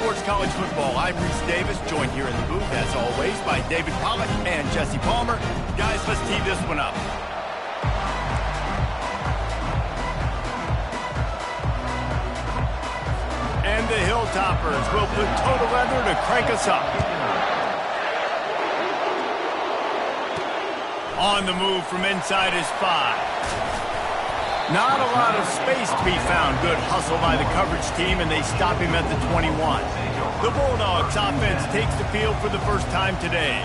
Sports College Football. I'm Reese Davis, joined here in the booth, as always, by David Pollack and Jesse Palmer. Guys, let's tee this one up. And the Hilltoppers will put total weather to crank us up. On the move from inside his 5. Not a lot of space to be found. Good hustle by the coverage team, and they stop him at the 21. The Bulldogs offense takes the field for the first time today.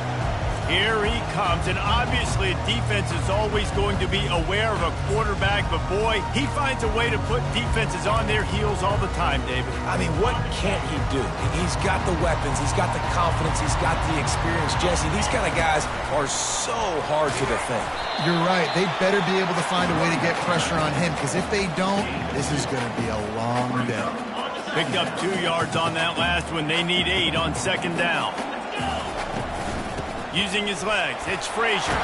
Here he comes, and obviously defense is always going to be aware of a quarterback, but boy, he finds a way to put defenses on their heels all the time, David. I mean, what can't he do? He's got the weapons, he's got the confidence, he's got the experience. Jesse, these kind of guys are so hard to defend. You're right. They better be able to find a way to get pressure on him, because if they don't, this is going to be a long day. Picked up 2 yards on that last one. They need 8 on second down. Using his legs, it's Frazier.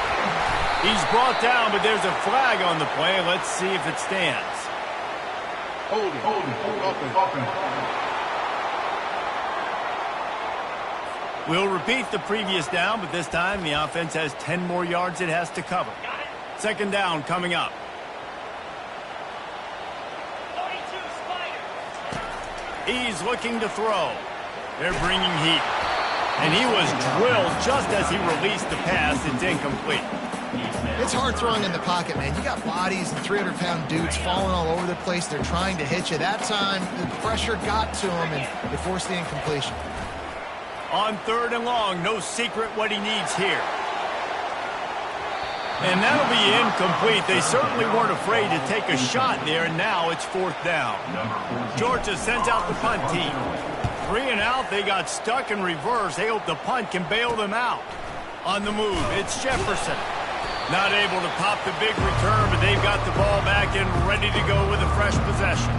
He's brought down, but there's a flag on the play. Let's see if it stands. Hold it. We'll repeat the previous down, but this time the offense has 10 more yards it has to cover. Second down coming up. He's looking to throw. They're bringing heat. And he was drilled just as he released the pass. It's incomplete. It's hard throwing in the pocket, man. You got bodies and 300-pound dudes falling all over the place. They're trying to hit you. That time, the pressure got to him, and they forced the incompletion. On third and long, no secret what he needs here. And that'll be incomplete. They certainly weren't afraid to take a shot there, and now it's fourth down. Georgia sends out the punt team. 3 and out, they got stuck in reverse. They hope the punt can bail them out. On the move, it's Jefferson. Not able to pop the big return, but they've got the ball back and ready to go with a fresh possession.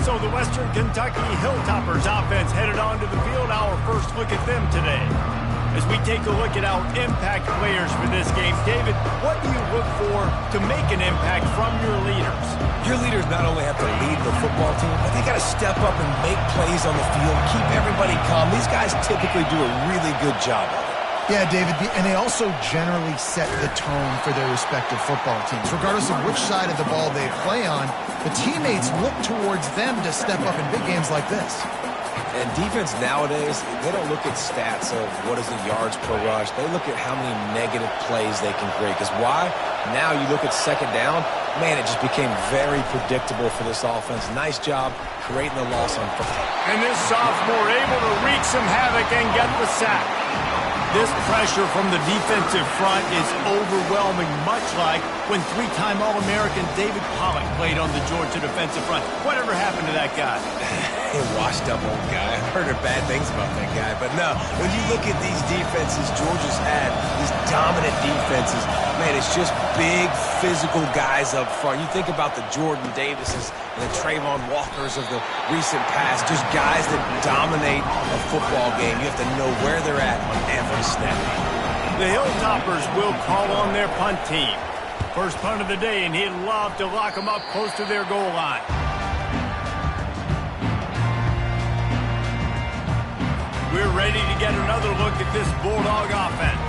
So the Western Kentucky Hilltoppers offense headed onto the field. Our first look at them today. As we take a look at our impact players for this game, David, what do you look for to make an impact from your leaders? Your leaders not only have to lead the football team, but they got to step up and make plays on the field, keep everybody calm. These guys typically do a really good job of it. Yeah, David, and they also generally set the tone for their respective football teams. Regardless of which side of the ball they play on, the teammates look towards them to step up in big games like this. And defense nowadays, they don't look at stats of what is the yards per rush. They look at how many negative plays they can create. Because why? Now you look at second down, man, it just became very predictable for this offense. Nice job creating the loss on first. And this sophomore able to wreak some havoc and get the sack. This pressure from the defensive front is overwhelming, much like when 3-time All-American David Pollack played on the Georgia defensive front. Whatever happened to that guy? A washed-up old guy. I've heard bad things about that guy. But no, when you look at these defenses Georgia's had, these dominant defenses, man, it's just big, physical guys up front. You think about the Jordan Davises and the Trayvon Walkers of the recent past, just guys that dominate a football game. You have to know where they're at on every snap. The Hilltoppers will call on their punt team. First punt of the day, and he'd love to lock them up close to their goal line. We're ready to get another look at this Bulldog offense.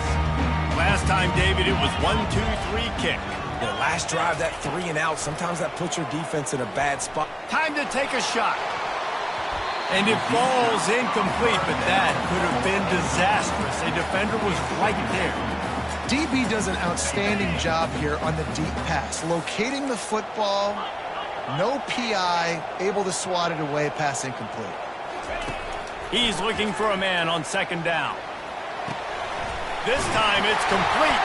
Last time, David, it was 1-2-3 kick. The last drive, that 3 and out, sometimes that puts your defense in a bad spot. Time to take a shot. And it falls incomplete, but that could have been disastrous. A defender was right there. DB does an outstanding job here on the deep pass. Locating the football, no PI, able to swat it away, pass incomplete. He's looking for a man on second down. This time it's complete.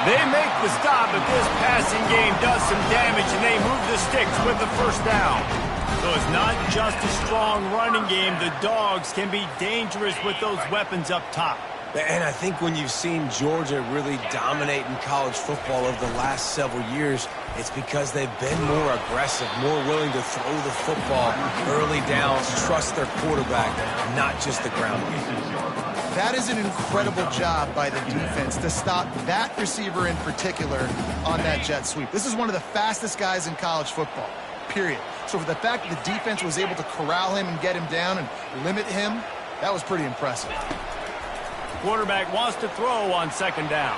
They make the stop, but this passing game does some damage, and they move the sticks with the first down. So it's not just a strong running game. The Dogs can be dangerous with those weapons up top. And I think when you've seen Georgia really dominate in college football over the last several years, it's because they've been more aggressive, more willing to throw the football early downs, trust their quarterback, not just the ground game. That is an incredible job by the defense to stop that receiver in particular on that jet sweep. This is one of the fastest guys in college football. period. So for the fact that the defense was able to corral him and get him down and limit him, that was pretty impressive. Quarterback wants to throw on second down.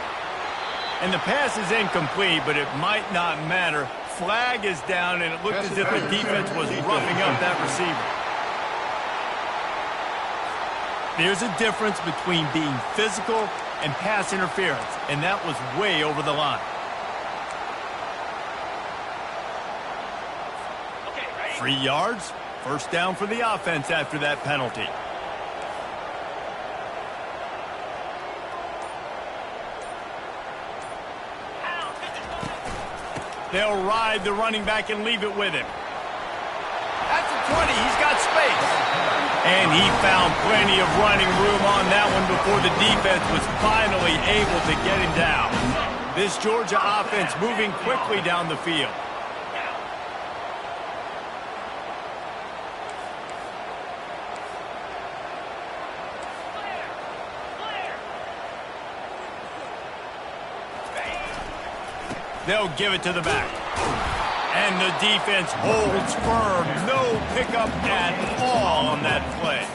And the pass is incomplete, but it might not matter. Flag is down, and it looked as if the defense was roughing up that receiver. There's a difference between being physical and pass interference, and that was way over the line. 3 yards, first down for the offense after that penalty. They'll ride the running back and leave it with him. At the 20, he's got space. And he found plenty of running room on that one before the defense was finally able to get him down. This Georgia offense moving quickly down the field. They'll give it to the back. And the defense holds firm. No pickup at all on that play.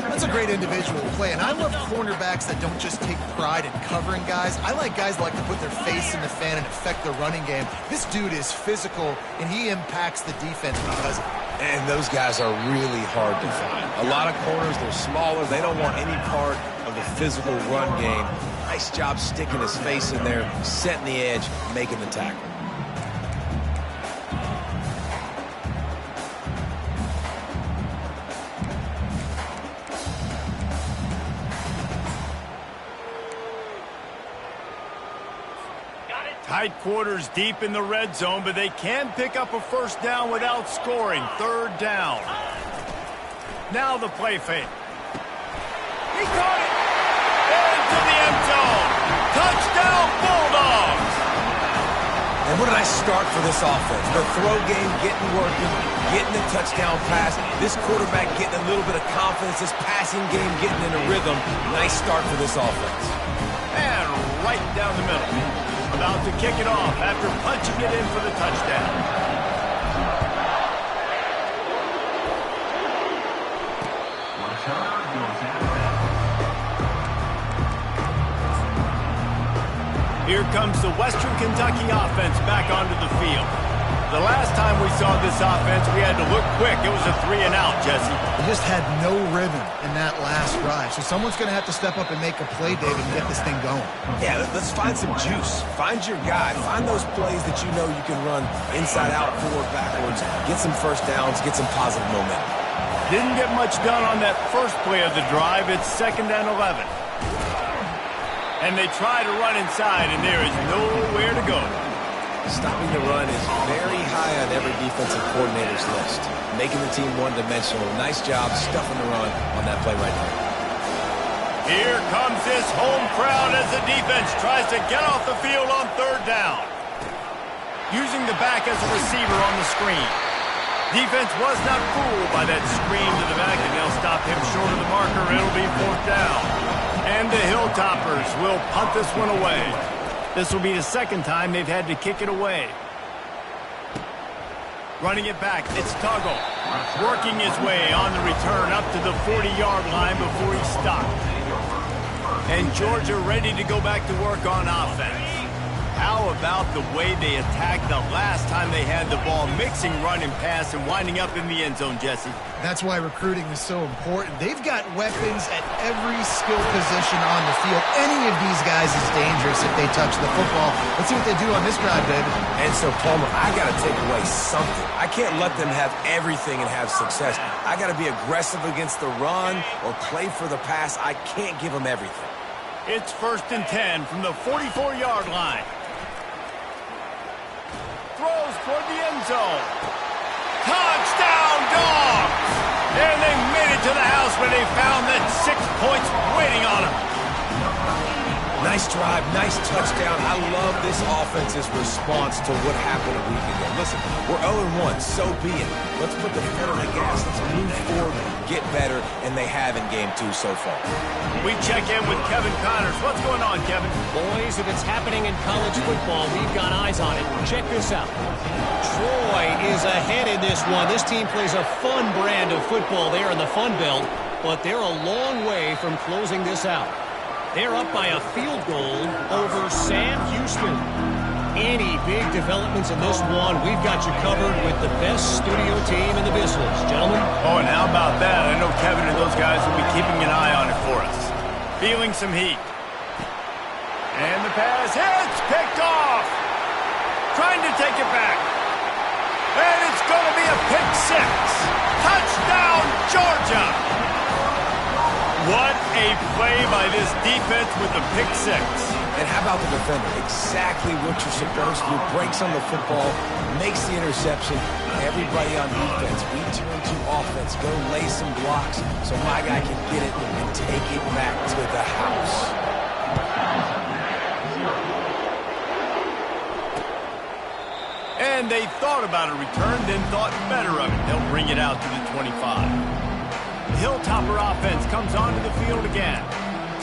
That's a great individual play, and I love cornerbacks that don't just take pride in covering guys. I like guys that like to put their face in the fan and affect the running game. This dude is physical, and he impacts the defense because of it. And those guys are really hard to find. A lot of corners, they're smaller. They don't want any part of the physical run game. Nice job sticking his face in there, setting the edge, making the tackle. Tight quarters deep in the red zone, but they can pick up a first down without scoring. Third down. Now the play fake. He caught it! Into the end zone. Touchdown, Bulldogs! And what a nice start for this offense. The throw game getting working, getting the touchdown pass. This quarterback getting a little bit of confidence. This passing game getting in a rhythm. Nice start for this offense. And right down the middle. About to kick it off after punching it in for the touchdown. Here comes the Western Kentucky offense back onto the field. The last time we saw this offense, we had to look quick. It was a 3-and-out, Jesse. They just had no rhythm in that last drive. So someone's going to have to step up and make a play, David, and get this thing going. Yeah, let's find some juice. Find your guy. Find those plays that you know you can run inside out, forward, backwards. Get some first downs. Get some positive momentum. Didn't get much done on that first play of the drive. It's 2nd and 11. And they try to run inside, and there is nowhere to go. Stopping the run is very high on every defensive coordinator's list. Making the team one-dimensional. Nice job stuffing the run on that play right there. Here comes this home crowd as the defense tries to get off the field on 3rd down. Using the back as a receiver on the screen. Defense was not fooled by that screen to the back, and they'll stop him short of the marker. It'll be 4th down. And the Hilltoppers will punt this one away. This will be the 2nd time they've had to kick it away. Running it back, it's Tuggle. Working his way on the return up to the 40-yard line before he stopped. And Georgia ready to go back to work on offense. How about the way they attacked the last time they had the ball, mixing run and pass and winding up in the end zone, Jesse? That's why recruiting is so important. They've got weapons at every skill position on the field. Any of these guys is dangerous if they touch the football. Let's see what they do on this drive, David. And so, Palmer, I got to take away something. I can't let them have everything and have success. I got to be aggressive against the run or play for the pass. I can't give them everything. It's 1st and 10 from the 44-yard line. Throws toward the end zone. Touchdown, Dogs! And they made it to the house where they found that 6 points waiting on them. Nice drive, nice touchdown. I love this offense's response to what happened a week ago. Listen, we're 0-1, so be it. Let's put the foot on the gas. Let's move forward, get better, and they have in game 2 so far. We check in with Kevin Connors. What's going on, Kevin? Boys, if it's happening in college football, we've got eyes on it. Check this out. Troy is ahead in this one. This team plays a fun brand of football there in the Fun Belt, but they're a long way from closing this out. They're up by a field goal over Sam Houston. Any big developments in this one, we've got you covered with the best studio team in the business. Gentlemen? Oh, and how about that? I know Kevin and those guys will be keeping an eye on it for us. Feeling some heat. And the pass hits, picked off. Trying to take it back. And it's going to be a pick 6. Touchdown, Georgia! What a play by this defense with the pick 6. And how about the defender? Exactly what you're supposed to do. Breaks on the football, makes the interception. Everybody on defense, we turn to offense. Go lay some blocks so my guy can get it and take it back to the house. And they thought about a return, then thought better of it. They'll bring it out to the 25. The Hilltopper offense comes onto the field again.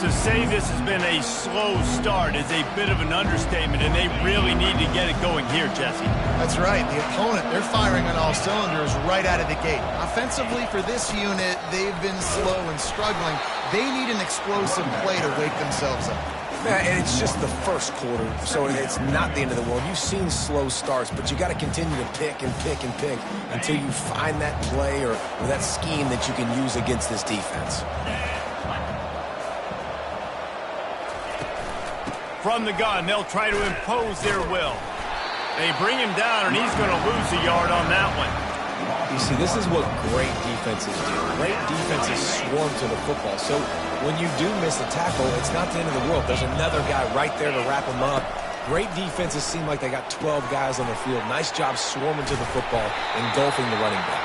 To say this has been a slow start is a bit of an understatement, and they really need to get it going here, Jesse. That's right. The opponent, they're firing on all cylinders right out of the gate. Offensively, for this unit, they've been slow and struggling. They need an explosive play to wake themselves up. And it's just the first quarter, so it's not the end of the world. You've seen slow starts, but you got to continue to pick and pick and pick until you find that play or that scheme that you can use against this defense. From the gun, they'll try to impose their will. They bring him down, and he's going to lose a yard on that one. You see, this is what great defenses do. Great defenses swarm to the football. So when you do miss a tackle, it's not the end of the world. There's another guy right there to wrap him up. Great defenses seem like they got 12 guys on the field. Nice job swarming to the football, engulfing the running back.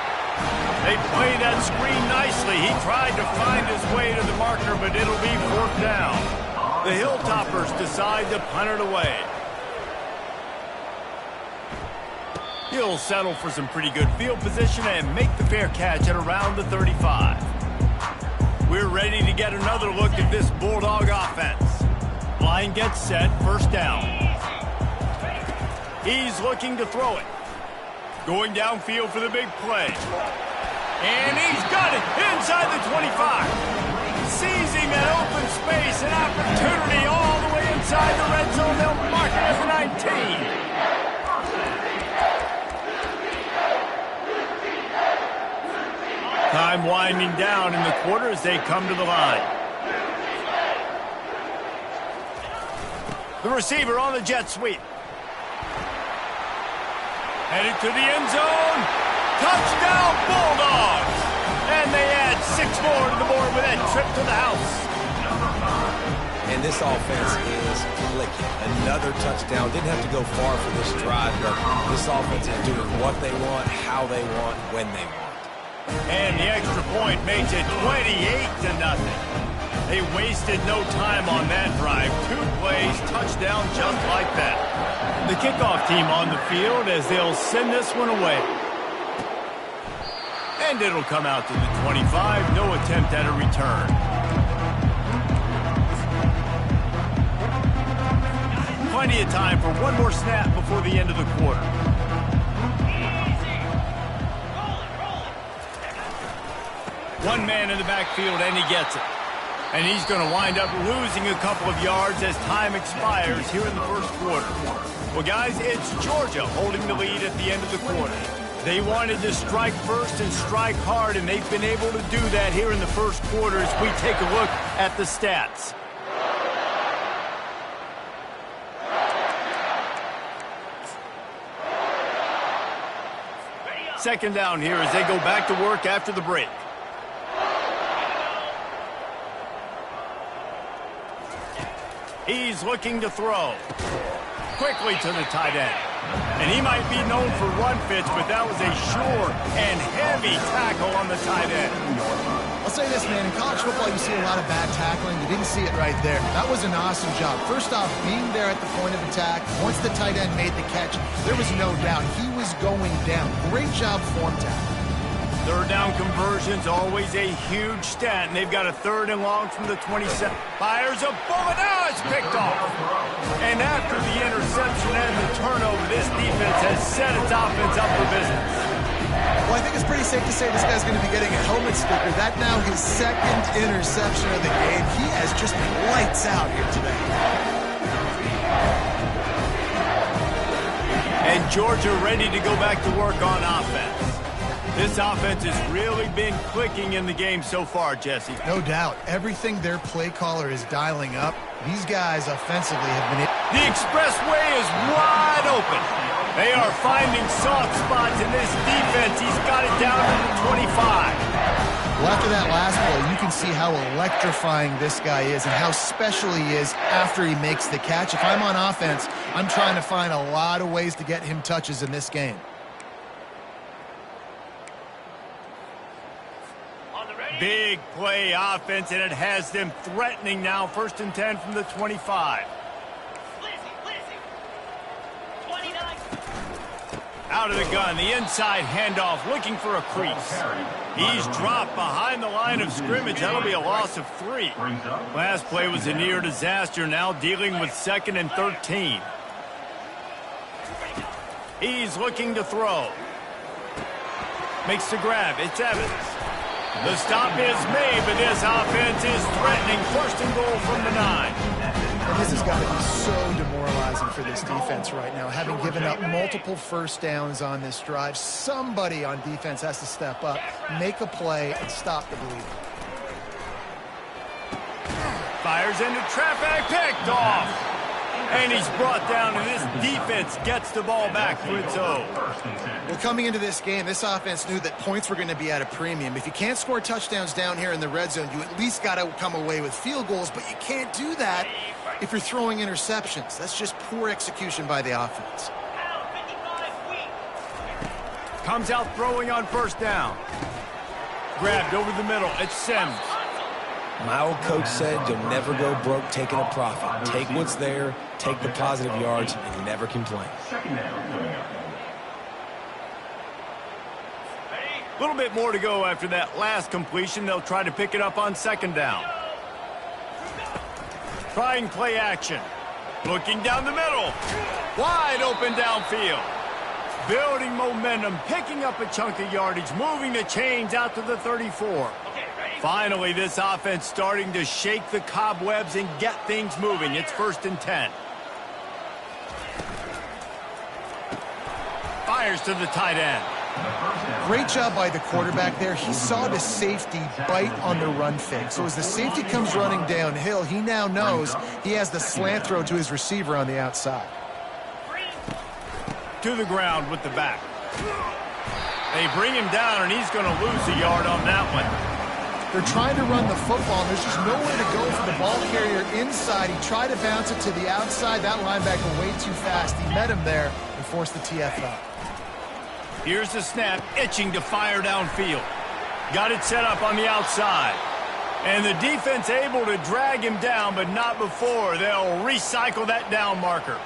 They play that screen nicely. He tried to find his way to the marker, but it'll be 4th down. The Hilltoppers decide to punt it away. He'll settle for some pretty good field position and make the fair catch at around the 35. We're ready to get another look at this Bulldog offense. Line gets set, 1st down. He's looking to throw it. Going downfield for the big play. And he's got it inside the 25. Seizing that open space, an opportunity all the way inside the red zone. They'll mark it as a 19. Time winding down in the quarter as they come to the line. The receiver on the jet sweep. Headed to the end zone. Touchdown, Bulldogs! And they add 6 more to the board with that trip to the house. And this offense is clicking. Another touchdown. Didn't have to go far for this drive, but this offense is doing what they want, how they want, when they want. And the extra point makes it 28-0. They wasted no time on that drive. 2 plays, touchdown just like that. The kickoff team on the field as they'll send this one away. And it'll come out to the 25. No attempt at a return. Plenty of time for one more snap before the end of the quarter. One man in the backfield, and he gets it. And he's going to wind up losing a couple of yards as time expires here in the 1st quarter. Well, guys, it's Georgia holding the lead at the end of the quarter. They wanted to strike first and strike hard, and they've been able to do that here in the 1st quarter as we take a look at the stats. Second down here as they go back to work after the break. He's looking to throw. Quickly to the tight end. And he might be known for run fits, but that was a sure and heavy tackle on the tight end. I'll say this, man. In college football, you see a lot of bad tackling. You didn't see it right there. That was an awesome job. First off, being there at the point of attack. Once the tight end made the catch, there was no doubt he was going down. Great job form tackle. Third down conversion's always a huge stat, and they've got a 3rd and long from the 27. Fires a bullet. Now it's picked off. And after the interception and the turnover, this defense has set its offense up for business. Well, I think it's pretty safe to say this guy's going to be getting a helmet sticker. That now his 2nd interception of the game. He has just been lights out here today. And Georgia ready to go back to work on offense. This offense has really been clicking in the game so far, Jesse. No doubt. Everything their play caller is dialing up, these guys offensively have been... The expressway is wide open. They are finding soft spots in this defense. He's got it down to the 25. Well, after that last play, you can see how electrifying this guy is and how special he is after he makes the catch. If I'm on offense, I'm trying to find a lot of ways to get him touches in this game. Big play offense, and it has them threatening now. 1st and 10 from the 25. Out of the gun, the inside handoff, looking for a crease. He's dropped behind the line of scrimmage. That'll be a loss of 3. Last play was a near disaster, now dealing with 2nd and 13. He's looking to throw. Makes the grab. It's Evans. The stop is made, but this offense is threatening. 1st and goal from the 9. And this has got to be so demoralizing for this defense right now. Having given up multiple 1st downs on this drive, somebody on defense has to step up, make a play, and stop the bleeding. Fires into traffic, picked off. And he's brought down, and this defense gets the ball back for its own. Well, coming into this game, this offense knew that points were going to be at a premium. If you can't score touchdowns down here in the red zone, you at least got to come away with field goals, but you can't do that if you're throwing interceptions. That's just poor execution by the offense. Comes out throwing on 1st down. Grabbed over the middle. It's Sims. My old coach said you'll never go broke taking a profit. Take what's there, take the positive yards, and never complain. A little bit more to go after that last completion. They'll try to pick it up on 2nd down. Trying play action. Looking down the middle. Wide open downfield. Building momentum, picking up a chunk of yardage, moving the chains out to the 34. Finally, this offense starting to shake the cobwebs and get things moving. It's 1st and 10. Fires to the tight end. Great job by the quarterback there. He saw the safety bite on the run fake. So as the safety comes running downhill, he now knows he has the slant throw to his receiver on the outside. To the ground with the back. They bring him down, and he's going to lose a yard on that one. They're trying to run the football, and there's just nowhere to go for the ball carrier inside. He tried to bounce it to the outside. That linebacker way too fast. He met him there and forced the TFL. Here's the snap, itching to fire downfield. Got it set up on the outside. And the defense able to drag him down, but not before. They'll recycle that down marker.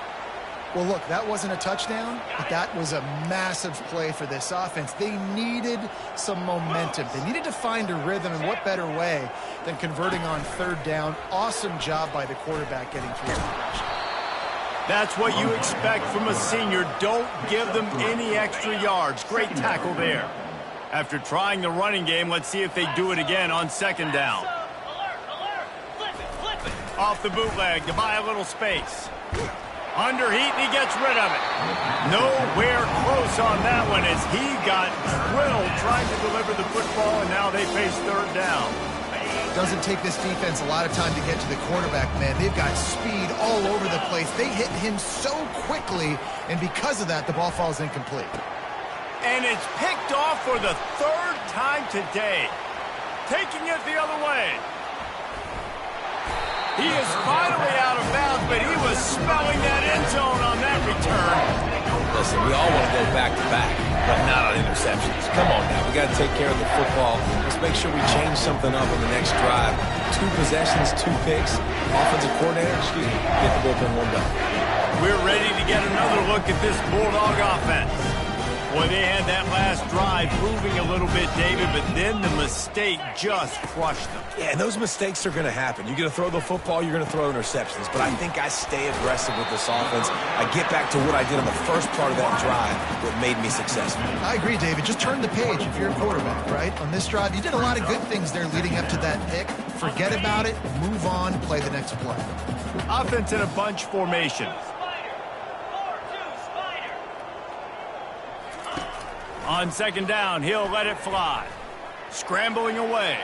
Well, look, that wasn't a touchdown, but that was a massive play for this offense. They needed some momentum. They needed to find a rhythm, and what better way than converting on 3rd down. Awesome job by the quarterback getting through his progression. That's what you expect from a senior. Don't give them any extra yards. Great tackle there. After trying the running game, let's see if they do it again on 2nd down. Off the bootleg to buy a little space. Under heat, and he gets rid of it. Nowhere close on that one as he got drilled trying to deliver the football, and now they face 3rd down. Doesn't take this defense a lot of time to get to the quarterback, man. They've got speed all over the place. They hit him so quickly, and because of that, the ball falls incomplete. And it's picked off for the 3rd time today. Taking it the other way. He is finally out of bounds, but he was smelling that end zone on that return. Listen, we all want to go back-to-back, but not on interceptions. Come on now. We got to take care of the football. Let's make sure we change something up on the next drive. 2 possessions, 2 picks. Offensive coordinator, get the bullpen warmed up. We're ready to get another look at this Bulldog offense. Boy, they had that last drive moving a little bit, David, but then the mistake just crushed them. Yeah, and those mistakes are going to happen. You're going to throw the football, you're going to throw interceptions. But I think I stay aggressive with this offense. I get back to what I did on the first part of that drive that made me successful. I agree, David. Just turn the page if you're a quarterback, right? On this drive, you did a lot of good things there leading up to that pick. Forget about it, move on, play the next play. Offense in a bunch formation. On second down, he'll let it fly. Scrambling away.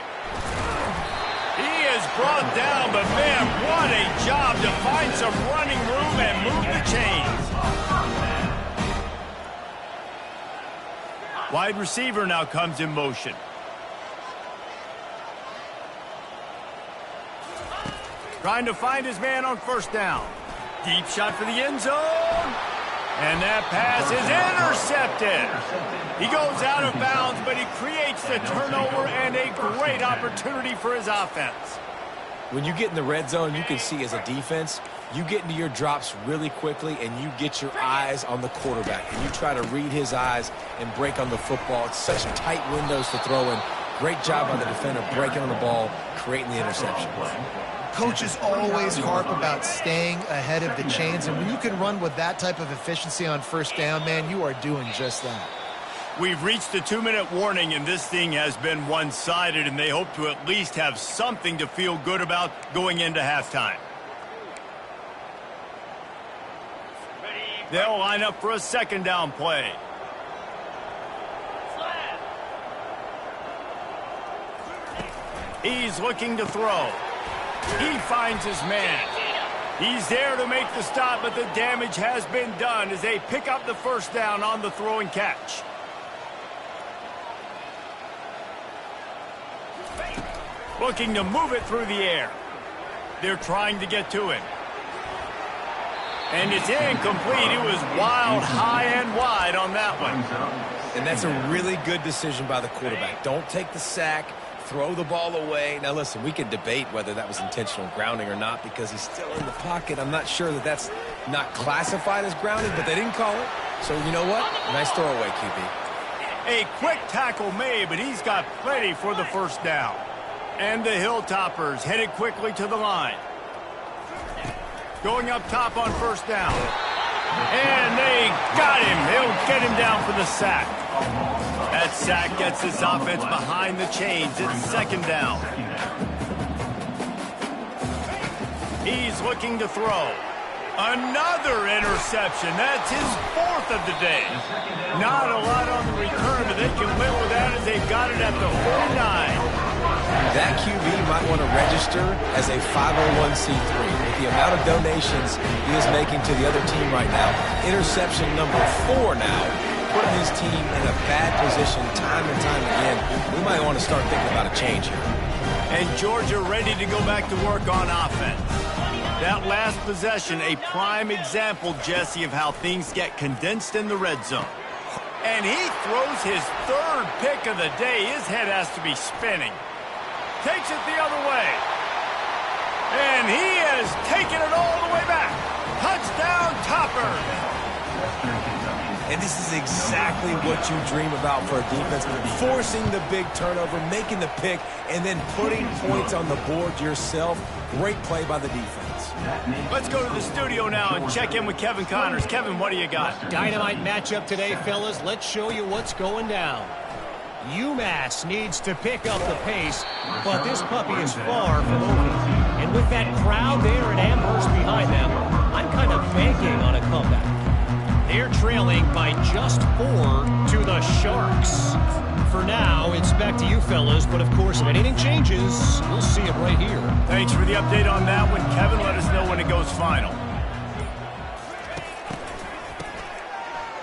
He is brought down, but man, what a job to find some running room and move the chains. Wide receiver now comes in motion. Trying to find his man on first down. Deep shot for the end zone. And that pass is intercepted. He goes out of bounds, but he creates the turnover and a great opportunity for his offense. When you get in the red zone, you can see as a defense, you get into your drops really quickly and you get your eyes on the quarterback. And you try to read his eyes and break on the football. It's such tight windows to throw in. Great job by the defender breaking on the ball, creating the interception. Coaches always harp about staying ahead of the chains, and when you can run with that type of efficiency on first down, man, you are doing just that. We've reached the 2-minute warning, and this thing has been one-sided, and they hope to at least have something to feel good about going into halftime. They'll line up for a second down play. He's looking to throw. He finds his man. He's there to make the stop, but the damage has been done as they pick up the first down on the throw and catch. Looking to move it through the air. They're trying to get to it. And it's incomplete. It was wild, high and wide on that one. And that's a really good decision by the quarterback. Don't take the sack. Throw the ball away. Now, listen, we can debate whether that was intentional grounding or not because he's still in the pocket. I'm not sure that that's not classified as grounding, but they didn't call it. So, you know what? Nice throwaway, QB. A quick tackle made, but he's got plenty for the first down. And the Hilltoppers headed quickly to the line. Going up top on first down. And they got him. They'll get him down for the sack. That sack gets this offense behind the chains. It's second down. He's looking to throw. Another interception. That's his 4th of the day. Not a lot on the return, but they can live with that as they've got it at the 49. That QB might want to register as a 501c3. With the amount of donations he is making to the other team right now, interception number 4 now, putting his team in a bad position time and time again. We might want to start thinking about a change here. And Georgia ready to go back to work on offense. That last possession, a prime example, Jesse, of how things get condensed in the red zone. And he throws his 3rd pick of the day. His head has to be spinning. Takes it the other way. And he has taken it all the way back. Touchdown, Topper. And this is exactly what you dream about for a defense. Forcing the big turnover, making the pick, and then putting points on the board yourself. Great play by the defense. Let's go to the studio now and check in with Kevin Connors. Kevin, what do you got? Dynamite matchup today, fellas. Let's show you what's going down. UMass needs to pick up the pace, but this puppy is far from over. And with that crowd there at Amherst behind them, I'm kind of banking on a comeback. They're trailing by just 4 to the Sharks. For now, it's back to you fellas, but of course, if anything changes, we'll see it right here. Thanks for the update on that one, Kevin. Let us know when it goes final.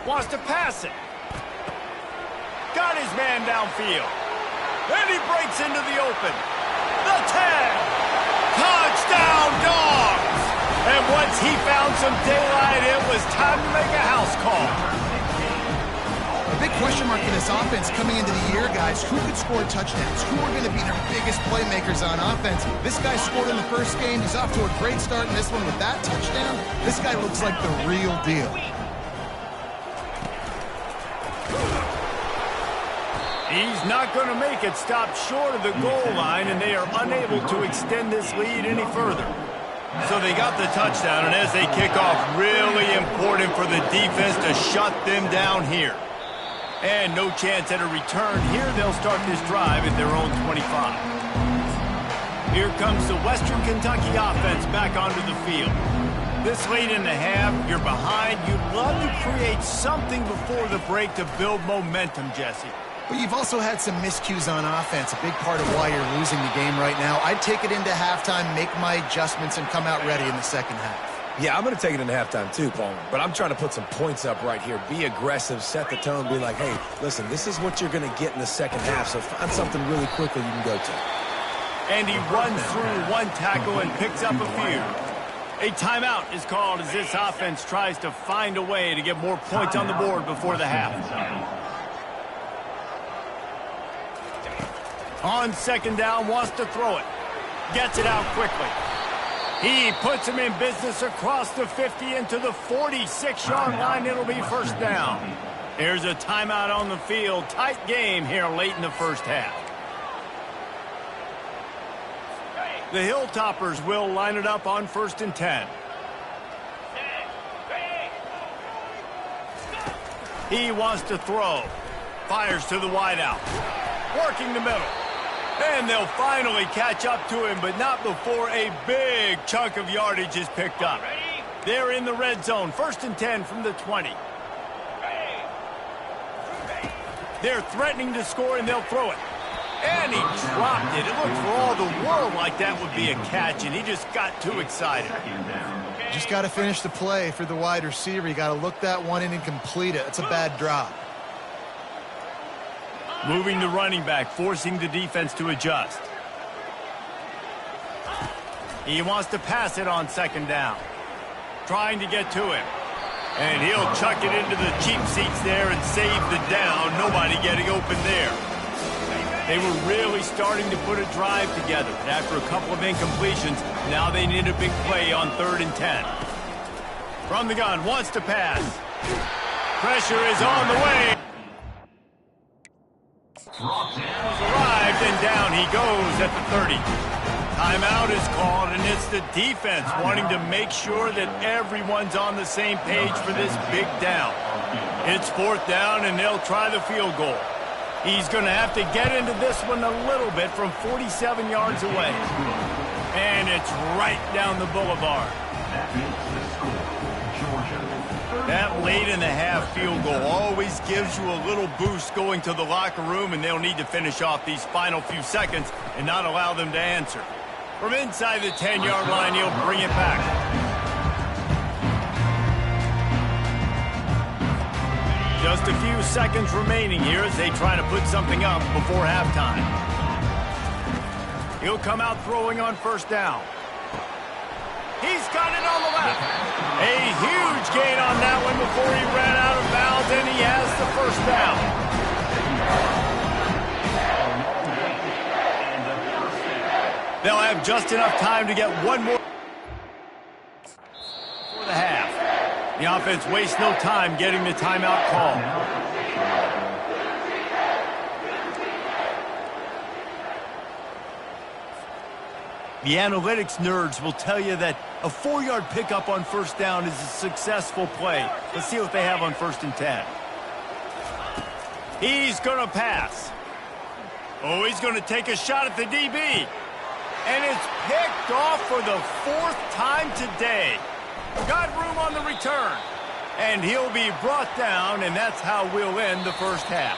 Wants to pass it. Got his man downfield. And he breaks into the open. The 10. Touchdown, Dogs! And once he found some daylight, it was it's time to make a house call. A big question mark for this offense coming into the year, guys. Who could score touchdowns? Who are going to be their biggest playmakers on offense? This guy scored in the first game. He's off to a great start in this one with that touchdown. This guy looks like the real deal. He's not going to make it stop short of the goal line, and they are unable to extend this lead any further. So they got the touchdown, and as they kick off, really important for the defense to shut them down here. And no chance at a return here. They'll start this drive at their own 25. Here comes the Western Kentucky offense back onto the field. This late in the half, you're behind. You'd love to create something before the break to build momentum, Jesse. But you've also had some miscues on offense, a big part of why you're losing the game right now. I'd take it into halftime, make my adjustments, and come out ready in the second half. Yeah, I'm going to take it into halftime too, Paul. But I'm trying to put some points up right here. Be aggressive, set the tone, be like, hey, listen, this is what you're going to get in the second half, so find something really quickly you can go to. And he runs through one tackle and picks up a few. A timeout is called as this offense tries to find a way to get more points on the board before the half. On second down, wants to throw it. Gets it out quickly. He puts him in business across the 50 into the 46-yard line. It'll be first down. There's a timeout on the field. Tight game here late in the first half. The Hilltoppers will line it up on 1st and 10. He wants to throw. Fires to the wideout. Working the middle. And they'll finally catch up to him, but not before a big chunk of yardage is picked up. They're in the red zone. 1st and 10 from the 20. They're threatening to score, and they'll throw it. And he dropped it. It looked for all the world like that would be a catch, and he just got too excited. Just got to finish the play for the wide receiver. You got to look that one in and complete it. It's a bad drop. Moving the running back, forcing the defense to adjust. He wants to pass it on second down. Trying to get to him. And he'll chuck it into the cheap seats there and save the down. Nobody getting open there. They were really starting to put a drive together. And after a couple of incompletions, now they need a big play on 3rd and 10. From the gun, wants to pass. Pressure is on the way. Arrived and down he goes at the 30. Timeout is called, and it's the defense wanting to make sure that everyone's on the same page for this big down. It's 4th down, and they'll try the field goal. He's going to have to get into this one a little bit from 47 yards away. And it's right down the boulevard. That late in the half field goal always gives you a little boost going to the locker room, and they'll need to finish off these final few seconds and not allow them to answer. From inside the 10-yard line, he'll bring it back. Just a few seconds remaining here as they try to put something up before halftime. He'll come out throwing on 1st down. He's got it on the left. A huge gain on that one before he ran out of bounds, and he has the 1st down. They'll have just enough time to get one more for the half. The offense wastes no time getting the timeout call. The analytics nerds will tell you that a 4-yard pickup on 1st down is a successful play. Let's see what they have on 1st and 10. He's going to pass. Oh, he's going to take a shot at the DB. And it's picked off for the 4th time today. Got room on the return. And he'll be brought down, and that's how we'll end the first half.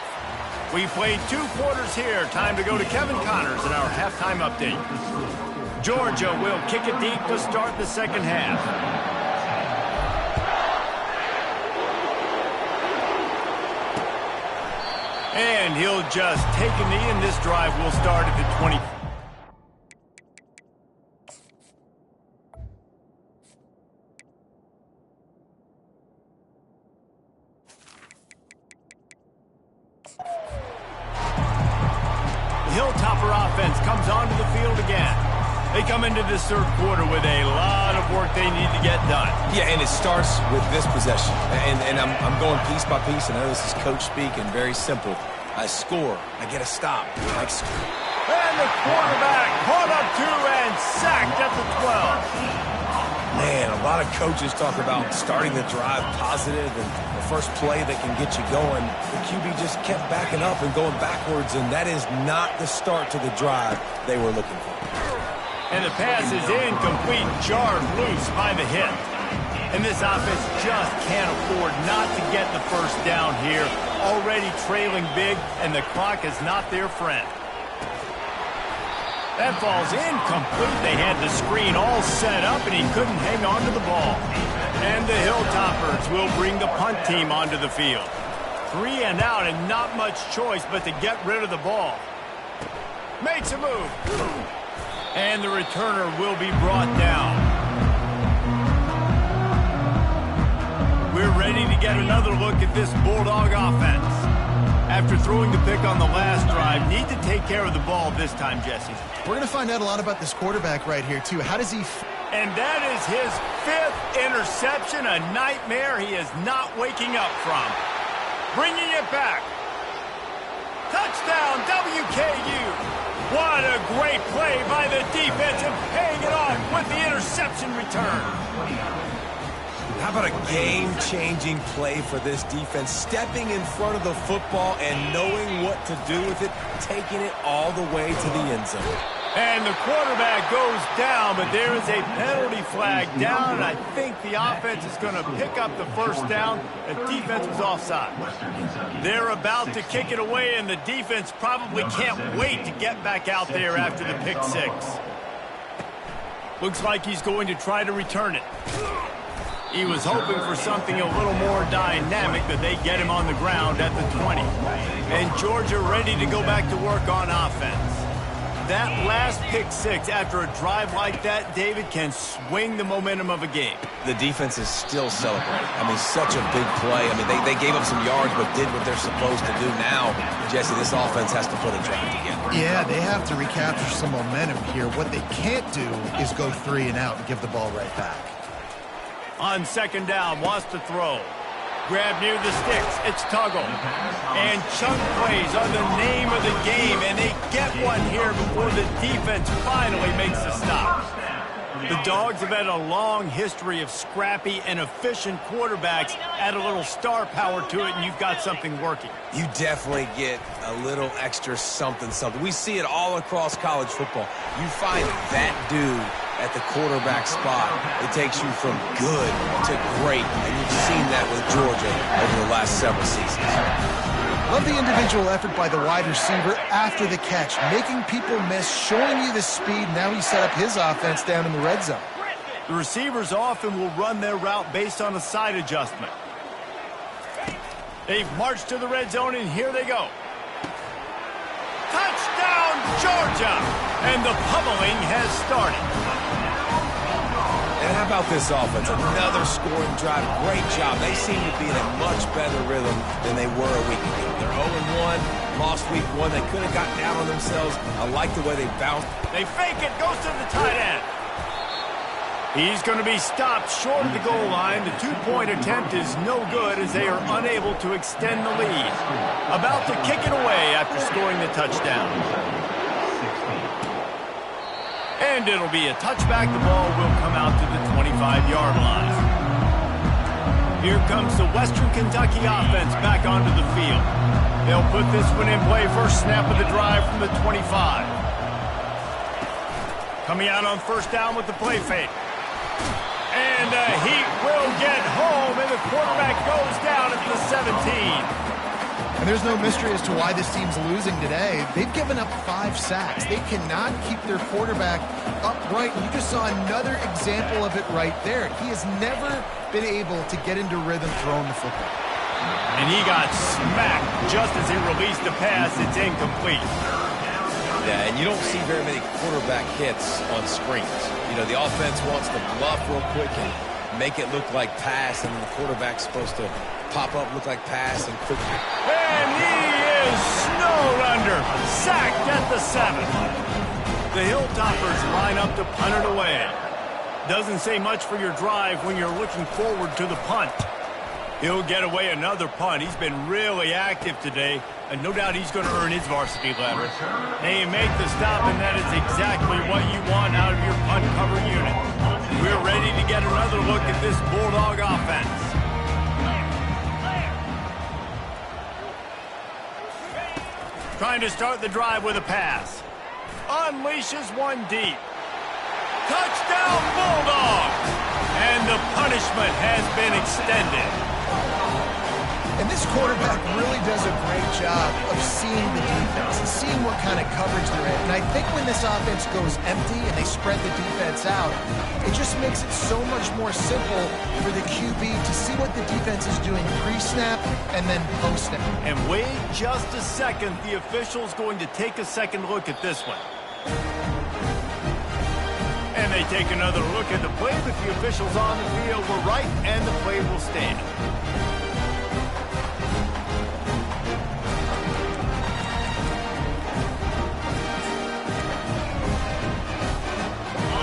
We played 2 quarters here. Time to go to Kevin Connors in our halftime update. Georgia will kick it deep to start the second half. And he'll just take a knee, and this drive will start at the 20. The Hilltopper offense comes onto the field again. They come into this third quarter with a lot of work they need to get done. Yeah, and it starts with this possession. And I'm going piece by piece, and I know this is coach speak and very simple. I score. I get a stop. And the quarterback caught up to and sacked at the 12. Man, a lot of coaches talk about starting the drive positive and the first play that can get you going. The QB just kept backing up and going backwards, and that is not the start to the drive they were looking for. And the pass is incomplete, jarred loose by the hit. And this offense just can't afford not to get the first down here. Already trailing big, and the clock is not their friend. That ball's incomplete. They had the screen all set up, and he couldn't hang on to the ball. And the Hilltoppers will bring the punt team onto the field. 3 and out, and not much choice but to get rid of the ball. Makes a move. And the returner will be brought down. We're ready to get another look at this Bulldog offense. After throwing the pick on the last drive, need to take care of the ball this time, Jesse. We're going to find out a lot about this quarterback right here, too. How does he... And that is his 5th interception, a nightmare he is not waking up from. Bringing it back. Touchdown, WKU. What a great play by the defense and paying it off with the interception return. How about a game-changing play for this defense? Stepping in front of the football and knowing what to do with it, taking it all the way to the end zone. And the quarterback goes down, but there is a penalty flag down, and I think the offense is going to pick up the first down. The defense was offside. They're about to kick it away, and the defense probably can't wait to get back out there after the pick six. Looks like he's going to try to return it. He was hoping for something a little more dynamic, but they get him on the ground at the 20. And Georgia ready to go back to work on offense. That last pick six after a drive like that, David, can swing the momentum of a game. The defense is still celebrating. I mean, such a big play. I mean, they gave up some yards but did what they're supposed to do. Now, Jesse, this offense has to put a drive together. Yeah, they have to recapture some momentum here. What they can't do is go 3 and out and give the ball right back. On second down, wants to throw. Grab near the sticks, it's Tuggle. And chunk plays are the name of the game, and they get one here before the defense finally makes the stop. The Dogs have had a long history of scrappy and efficient quarterbacks. Add a little star power to it, and you've got something working. You definitely get a little extra something. We see it all across college football. You find that dude at the quarterback spot, it takes you from good to great, and you've seen that with Georgia over the last several seasons. Love the individual effort by the wide receiver after the catch, making people miss, showing you the speed. Now he set up his offense down in the red zone. The receivers often will run their route based on a side adjustment. They've marched to the red zone, and here they go. Touchdown, Georgia! And the pummeling has started. And how about this offense? Another scoring drive. Great job. They seem to be in a much better rhythm than they were a week ago. They're 0-1, lost week 1. They could have gotten down on themselves. I like the way they bounced. They fake it, goes to the tight end. He's going to be stopped short of the goal line. The two-point attempt is no good as they are unable to extend the lead. About to kick it away after scoring the touchdown. And it'll be a touchback. The ball will come out to the 25-yard line. Here comes the Western Kentucky offense back onto the field. They'll put this one in play. First snap of the drive from the 25. Coming out on first down with the play fake. And the Heat will get home, and the quarterback goes down at the 17. And there's no mystery as to why this team's losing today. They've given up 5 sacks. They cannot keep their quarterback upright. You just saw another example of it right there. He has never been able to get into rhythm throwing the football. And he got smacked just as he released the pass. It's incomplete. Yeah, and you don't see very many quarterback hits on screens. You know, the offense wants to bluff real quick and make it look like pass, and the quarterback's supposed to pop up, look like pass, and quickly. And he is snowed under. Sacked at the 7. The Hilltoppers line up to punt it away. Doesn't say much for your drive when you're looking forward to the punt. He'll get away another punt. He's been really active today, and no doubt he's going to earn his varsity letter. They make the stop, and that is exactly what you want out of your punt cover unit. We're ready to get another look at this Bulldog offense. Trying to start the drive with a pass. Unleashes one deep. Touchdown, Bulldogs! And the punishment has been extended. And this quarterback really does a great job of seeing the defense and seeing what kind of coverage they're in. And I think when this offense goes empty and they spread the defense out, it just makes it so much more simple for the QB to see what the defense is doing pre-snap and then post-snap. And wait just a second. The official's going to take a second look at this one. And they take another look at the play, but the officials on the field were right, and the play will stand.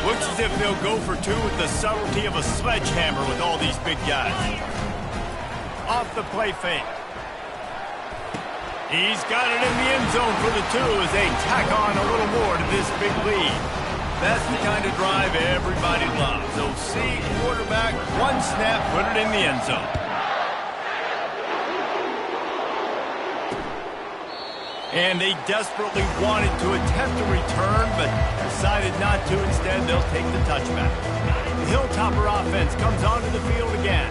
Looks as if they'll go for 2 with the subtlety of a sledgehammer with all these big guys. Off the play fake. He's got it in the end zone for the 2 as they tack on a little more to this big lead. That's the kind of drive everybody loves. So see quarterback, 1 snap, put it in the end zone. And they desperately wanted to attempt a return, but decided not to. Instead, they'll take the touchback. The Hilltopper offense comes onto the field again.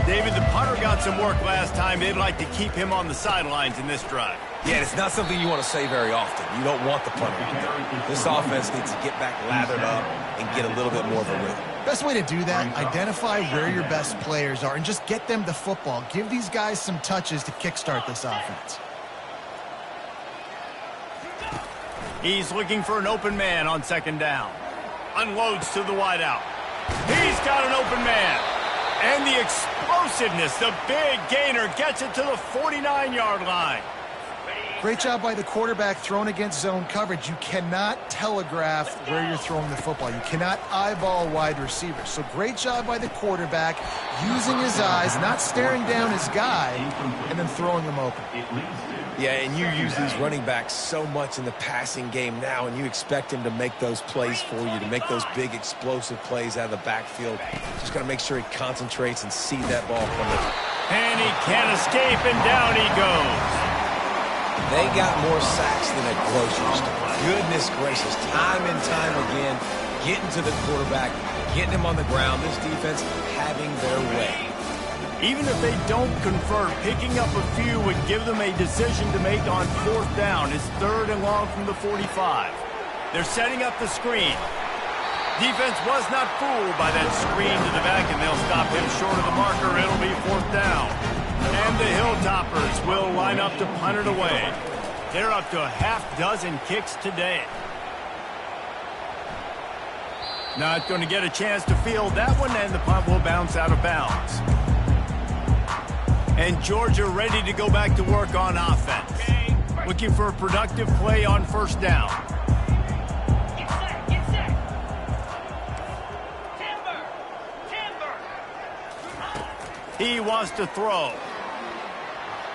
David, the punter got some work last time. They'd like to keep him on the sidelines in this drive. Yeah, it's not something you want to say very often. You don't want the punter out there. This offense needs to get back lathered up and get a little bit more of a rhythm. Best way to do that, identify where your best players are and just get them the football. Give these guys some touches to kickstart this offense. He's looking for an open man on 2nd down. Unloads to the wideout. He's got an open man. And the explosiveness, the big gainer gets it to the 49-yard line. Great job by the quarterback thrown against zone coverage. You cannot telegraph where you're throwing the football. You cannot eyeball wide receivers. So great job by the quarterback using his eyes, not staring down his guy, and then throwing him open. Yeah, and you use these running backs so much in the passing game now, and you expect him to make those plays for you, to make those big explosive plays out of the backfield. Just got to make sure he concentrates and see that ball coming. And he can't escape, and down he goes. They got more sacks than a grocery store. Goodness gracious, time and time again, getting to the quarterback, getting him on the ground. This defense having their way. Even if they don't convert, picking up a few would give them a decision to make on 4th down. It's 3rd and long from the 45. They're setting up the screen. Defense was not fooled by that screen to the back, and they'll stop him short of the marker. It'll be 4th down. And the Hilltoppers will line up to punt it away. They're up to a half-dozen kicks today. Not going to get a chance to field that one, and the punt will bounce out of bounds. And Georgia ready to go back to work on offense. Looking for a productive play on 1st down. Get set. Timber. He wants to throw.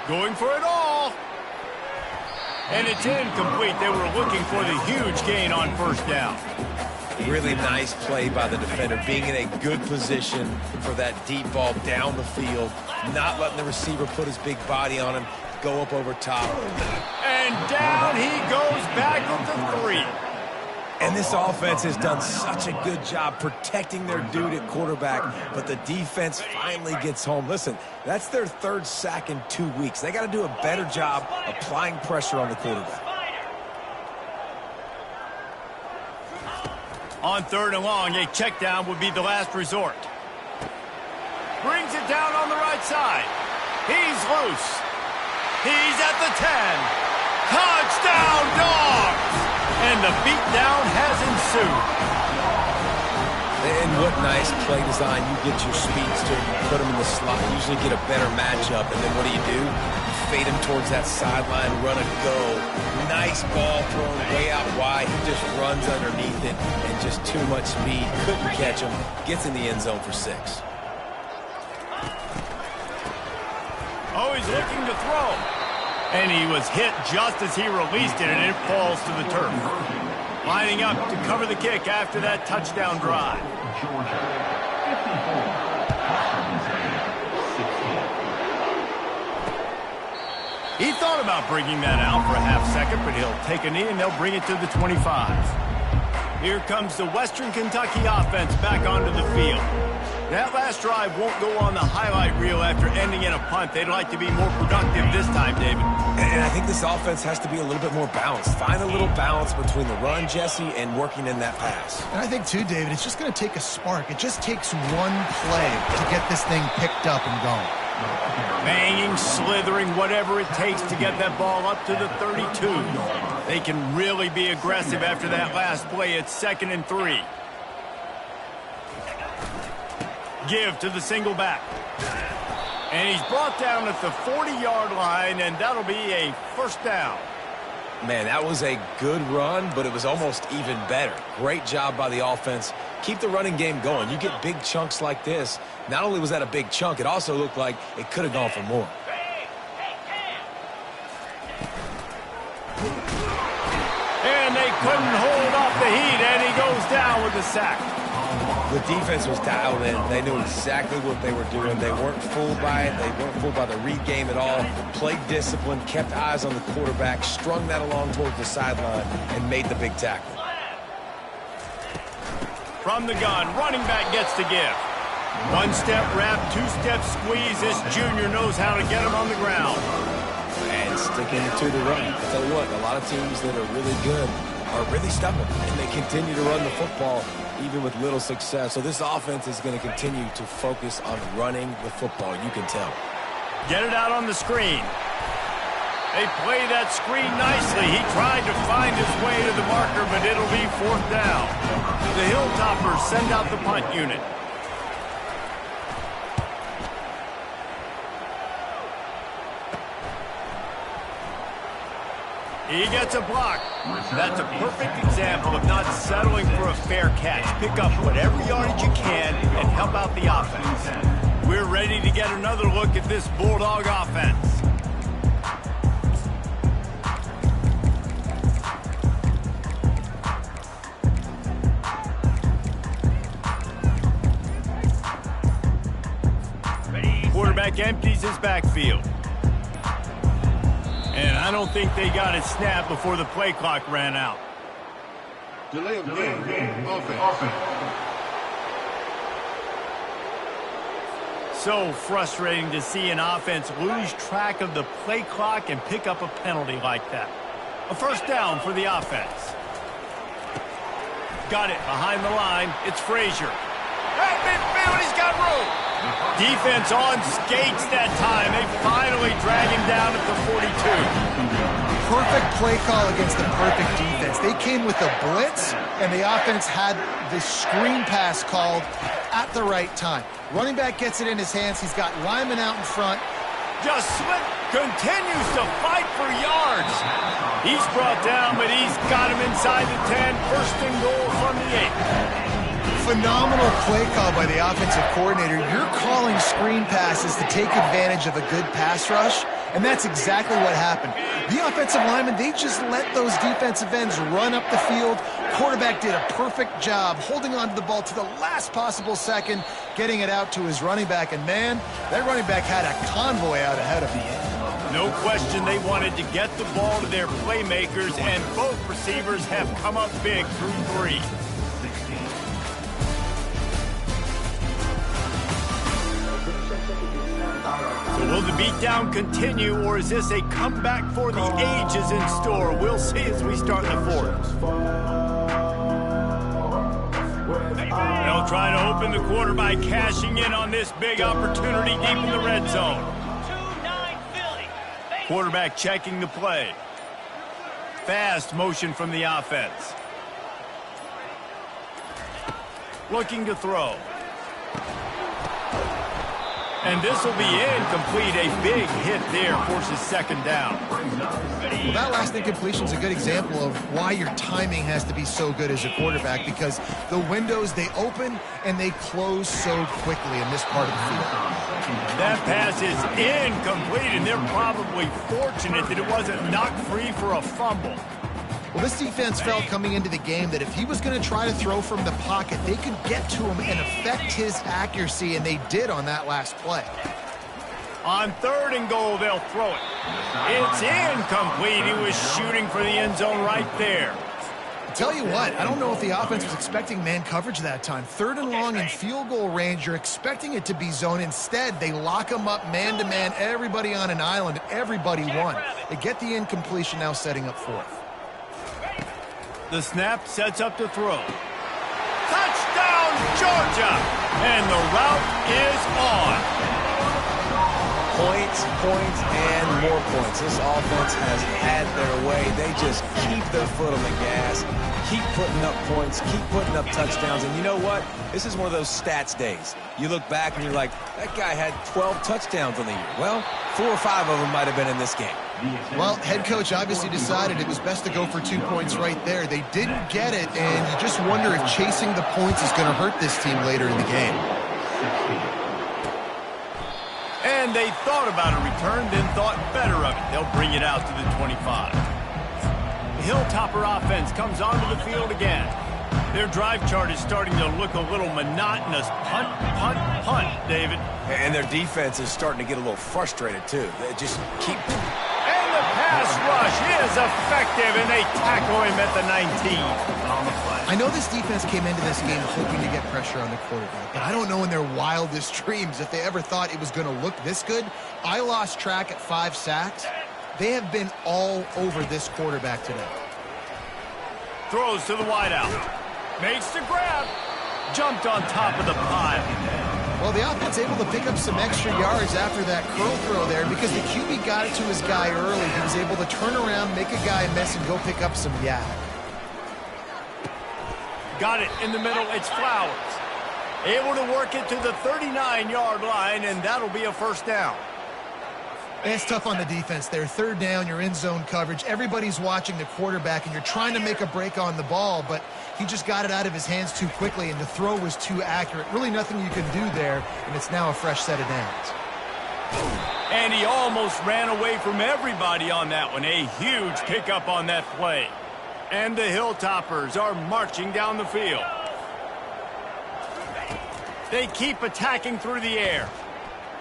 Going for it all. And it's incomplete. They were looking for the huge gain on 1st down. Really nice play by the defender, being in a good position for that deep ball down the field, not letting the receiver put his big body on him, go up over top. And down he goes back at the 3. And this offense has done such a good job protecting their dude at quarterback, but the defense finally gets home. Listen, that's their 3rd sack in 2 weeks. They got to do a better job applying pressure on the quarterback. On 3rd and long, a check down would be the last resort. Brings it down on the right side. He's loose. He's at the 10. Touchdown, Dogs! And the beatdown has ensued. And what nice play design. You get your speedster, you put him in the slot, usually get a better matchup, and then what do? You fade him towards that sideline, run a go. Nice ball thrown way out wide. He just runs underneath it and just too much speed. Couldn't catch him. Gets in the end zone for 6. Oh, he's looking to throw. And he was hit just as he released it, and it falls to the turf. Lining up to cover the kick after that touchdown drive. Georgia, 54. He thought about bringing that out for a half second, but he'll take a knee and they'll bring it to the 25. Here comes the Western Kentucky offense back onto the field. That last drive won't go on the highlight reel after ending in a punt. They'd like to be more productive this time, David. And I think this offense has to be a little bit more balanced. Find a little balance between the run, Jesse, and working in that pass. And I think, too, David, it's just going to take a spark. It just takes one play to get this thing picked up and going. Banging, slithering, whatever it takes to get that ball up to the 32. They can really be aggressive after that last play. It's 2nd and 3. Give to the single back. And he's brought down at the 40-yard line, and that'll be a first down. Man, that was a good run, but it was almost even better. Great job by the offense. Keep the running game going. You get big chunks like this. Not only was that a big chunk, it also looked like it could have gone for more. And they couldn't hold off the heat, and he goes down with a sack. The defense was dialed in. They knew exactly what they were doing. They weren't fooled by it. They weren't fooled by the read game at all. Played discipline, kept eyes on the quarterback, strung that along towards the sideline, and made the big tackle. From the gun, running back gets to give. One-step wrap, two-step squeeze. This junior knows how to get him on the ground. And sticking to the run. I tell you what, a lot of teams that are really good are really stubborn, and they continue to run the football even with little success. So this offense is going to continue to focus on running the football. You can tell. Get it out on the screen. They play that screen nicely. He tried to find his way to the marker, but it'll be 4th down. The Hilltoppers send out the punt unit. He gets a block. That's a perfect example of not settling for a fair catch. Pick up whatever yardage you can and help out the offense. We're ready to get another look at this Bulldog offense. Quarterback empties his backfield. And I don't think they got it snapped before the play clock ran out. Delay of game. Offense. So frustrating to see an offense lose track of the play clock and pick up a penalty like that. A first down for the offense. Got it behind the line. It's Frazier. At midfield, he's got room. Defense on skates that time. They finally drag him down at the 42. Perfect play call against the perfect defense. They came with a blitz, and the offense had the screen pass called at the right time. Running back gets it in his hands. He's got Lyman out in front. Just slip, continues to fight for yards. He's brought down, but he's got him inside the 10. First and goal from the 8. Phenomenal play call by the offensive coordinator. You're calling screen passes to take advantage of a good pass rush, and that's exactly what happened. The offensive linemen, they just let those defensive ends run up the field. Quarterback did a perfect job holding on to the ball to the last possible second, getting it out to his running back, and man, that running back had a convoy out ahead of him. No question they wanted to get the ball to their playmakers, and both receivers have come up big through 3. So will the beatdown continue, or is this a comeback for the ages in store? We'll see as we start the 4th. They'll try to open the quarter by cashing in on this big opportunity deep in the red zone. Quarterback checking the play. Fast motion from the offense. Looking to throw. And this will be incomplete. A big hit there forces second down. Well, that last incompletion is a good example of why your timing has to be so good as a quarterback, because the windows, they open and they close so quickly in this part of the field. That pass is incomplete, and they're probably fortunate that it wasn't knocked free for a fumble. Well, this defense felt coming into the game that if he was going to try to throw from the pocket, they could get to him and affect his accuracy, and they did on that last play. On 3rd and goal, they'll throw it. It's incomplete. He was shooting for the end zone right there. I'll tell you what, I don't know if the offense was expecting man coverage that time. 3rd and long in field goal range, you're expecting it to be zone. Instead, they lock him up man-to-man, everybody on an island, everybody won. They get the incompletion, now setting up 4th. The snap sets up to throw. Touchdown, Georgia! And the route is on. Points, points, and more points. This offense has had their way. They just keep their foot on the gas, keep putting up points, keep putting up touchdowns. And you know what? This is one of those stats days. You look back and you're like, that guy had 12 touchdowns on the year. Well, 4 or 5 of them might have been in this game. Well, head coach obviously decided it was best to go for 2 points right there. They didn't get it, and you just wonder if chasing the points is going to hurt this team later in the game. And they thought about a return, then thought better of it. They'll bring it out to the 25. The Hilltopper offense comes onto the field again. Their drive chart is starting to look a little monotonous. Punt, punt, punt, David. And their defense is starting to get a little frustrated, too. They just keep... And the pass rush is effective, and they tackle him at the 19. I know this defense came into this game hoping to get pressure on the quarterback, but I don't know in their wildest dreams if they ever thought it was going to look this good. I lost track at 5 sacks. They have been all over this quarterback today. Throws to the wideout. Makes the grab. Jumped on top of the pile. Well, the offense able to pick up some extra yards after that curl throw there because the QB got it to his guy early. He was able to turn around, make a guy miss, and go pick up some yak. Got it in the middle. It's Flowers. Able to work it to the 39-yard line, and that'll be a first down. It's tough on the defense there. 3rd down, you're in zone coverage. Everybody's watching the quarterback, and you're trying to make a break on the ball, but he just got it out of his hands too quickly, and the throw was too accurate. Really nothing you can do there, and it's now a fresh set of downs. And he almost ran away from everybody on that one. A huge pickup on that play. And the Hilltoppers are marching down the field. They keep attacking through the air.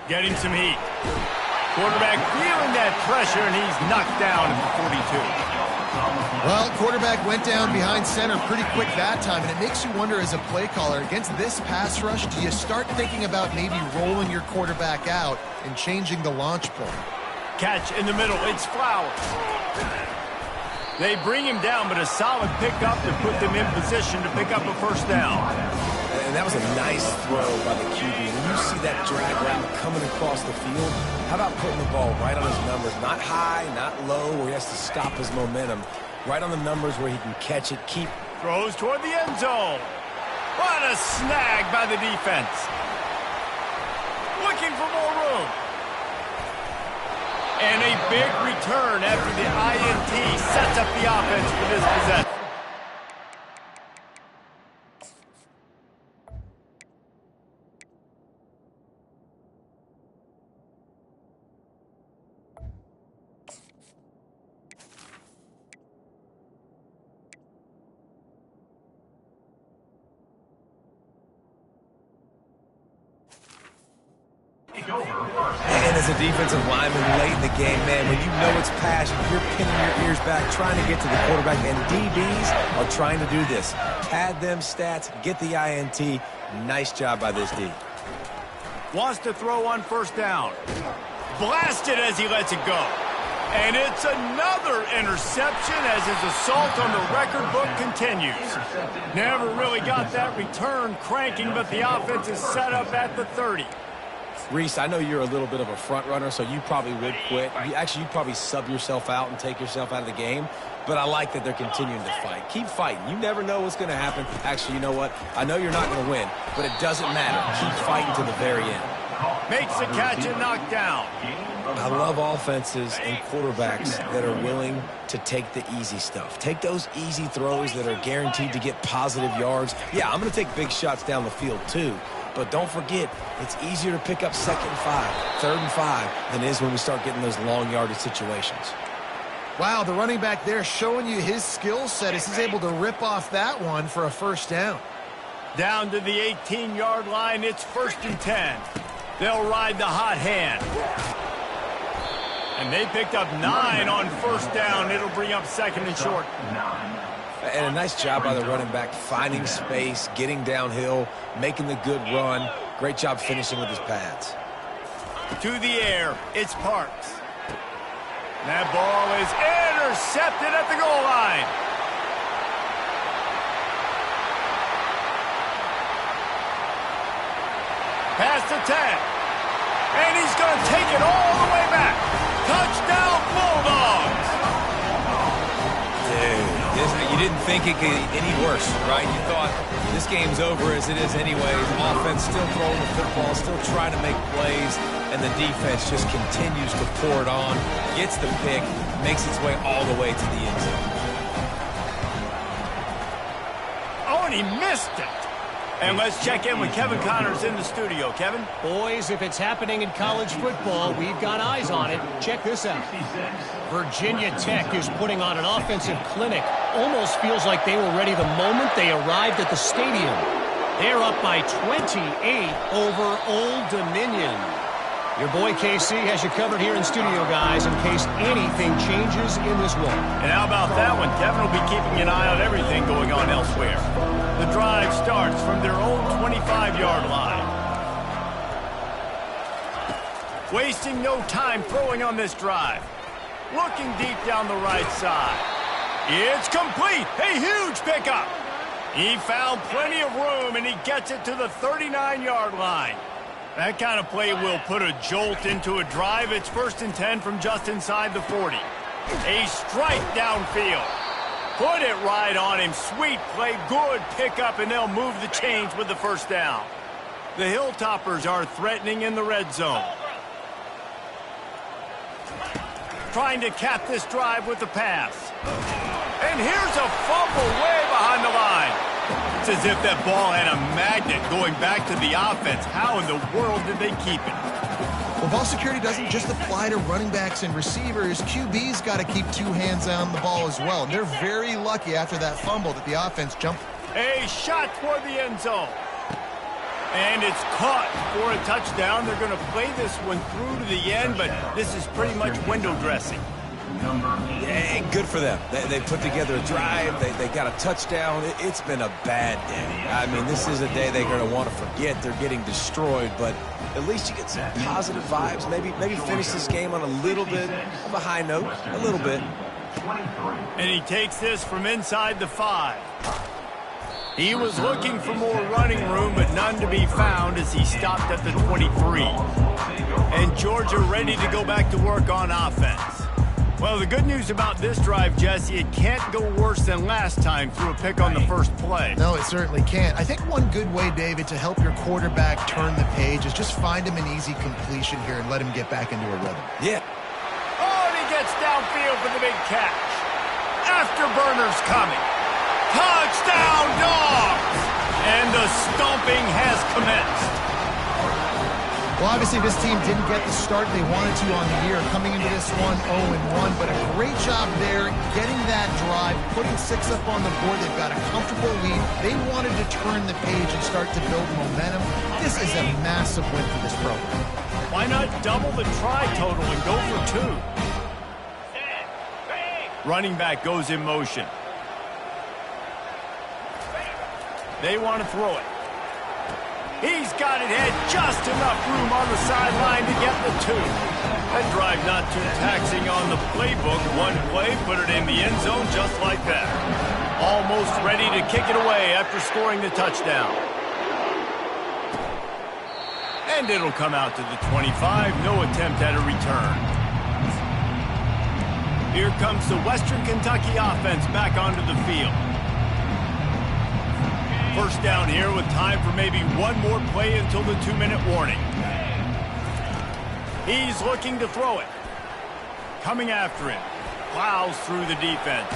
Getting some heat. Quarterback feeling that pressure, and he's knocked down at the 42. Well, quarterback went down behind center pretty quick that time, and it makes you wonder as a play caller, against this pass rush, do you start thinking about maybe rolling your quarterback out and changing the launch point? Catch in the middle. It's Flowers. They bring him down, but a solid pickup to put them in position to pick up a first down. And that was a nice throw by the QB. When you see that drag route coming across the field, how about putting the ball right on his numbers? Not high, not low, where he has to stop his momentum. Right on the numbers where he can catch it, keep... Throws toward the end zone. What a snag by the defense. Looking for more room. And a big return after the INT sets up the offense for this possession. And as a defensive lineman late in the game, man, when you know it's passion, you're pinning your ears back, trying to get to the quarterback, and DBs are trying to do this. Pad them stats, get the INT. Nice job by this D. Wants to throw on first down. Blasted as he lets it go. And it's another interception as his assault on the record book continues. Never really got that return cranking, but the offense is set up at the 30. Reese, I know you're a little bit of a front runner, so you probably would quit. You'd probably sub yourself out and take yourself out of the game. But I like that they're continuing to fight. Keep fighting. You never know what's going to happen. Actually, you know what? I know you're not going to win, but it doesn't matter. Keep fighting to the very end. Makes the catch and knocked down. I love offenses and quarterbacks that are willing to take the easy stuff. Take those easy throws that are guaranteed to get positive yards. Yeah, I'm going to take big shots down the field too. But don't forget, it's easier to pick up 2nd and 5, 3rd and 5 than it is when we start getting those long yardage situations. Wow, the running back there showing you his skill set as he's able to rip off that one for a first down. Down to the 18-yard line, it's 1st and 10. They'll ride the hot hand. And they picked up 9 on 1st down. It'll bring up 2nd and short. And a nice job by the running back, finding space, getting downhill, making the good run. Great job finishing with his pads. To the air, it's Parks. That ball is intercepted at the goal line. Past the 10. And he's going to take it all the way back. Touchdown, Bulldogs. Dude, you didn't think it could get any worse, right? You thought this game's over as it is anyways. Offense still throwing the football, still trying to make plays, and the defense just continues to pour it on, gets the pick, makes its way all the way to the end zone. Oh, and he missed it. And let's check in with Kevin Connors in the studio. Kevin? Boys, if it's happening in college football, we've got eyes on it. Check this out. Virginia Tech is putting on an offensive clinic. Almost feels like they were ready the moment they arrived at the stadium. They're up by 28 over Old Dominion. Your boy KC has you covered here in studio, guys, in case anything changes in this one. And how about that one? Kevin will be keeping an eye on everything going on elsewhere. The drive starts from their own 25-yard line. Wasting no time throwing on this drive. Looking deep down the right side. It's complete. A huge pickup. He found plenty of room, and he gets it to the 39-yard line. That kind of play will put a jolt into a drive. It's 1st and 10 from just inside the 40. A strike downfield. Put it right on him. Sweet play, good pickup, and they'll move the chains with the 1st down. The Hilltoppers are threatening in the red zone. Trying to cap this drive with the pass. And here's a fumble way behind the line. It's as if that ball had a magnet going back to the offense. How in the world did they keep it? Well, ball security doesn't just apply to running backs and receivers. QB's got to keep 2 hands on the ball as well. And they're very lucky after that fumble that the offense jumped. A shot toward the end zone. And it's caught for a touchdown. They're going to play this one through to the end, but this is pretty much window dressing. Yeah, good for them. They put together a drive. They got a touchdown. It's been a bad day. I mean, this is a day they're going to want to forget. They're getting destroyed, but at least you get some positive vibes. Maybe finish this game on a little bit of a high note. A little bit. And he takes this from inside the 5. He was looking for more running room, but none to be found as he stopped at the 23. And Georgia ready to go back to work on offense. Well, the good news about this drive, Jesse, it can't go worse than last time through a pick on the 1st play. No, it certainly can't. I think one good way, David, to help your quarterback turn the page is just find him an easy completion here and let him get back into a rhythm. Yeah. Oh, and he gets downfield for the big catch. Afterburner's coming. Touchdown, Dogs! And the stomping has commenced. Well, obviously, this team didn't get the start they wanted to on the year, coming into this one 0-1, but a great job there, getting that drive, putting 6 up on the board. They've got a comfortable lead. They wanted to turn the page and start to build momentum. This is a massive win for this program. Why not double the try total and go for 2? Running back goes in motion. They want to throw it. He's got it, had just enough room on the sideline to get the 2. That drive not too taxing on the playbook. One play, put it in the end zone just like that. Almost ready to kick it away after scoring the touchdown. And it'll come out to the 25. No attempt at a return. Here comes the Western Kentucky offense back onto the field. 1st down here with time for maybe one more play until the 2-minute warning. He's looking to throw it. Coming after him. Plows through the defense.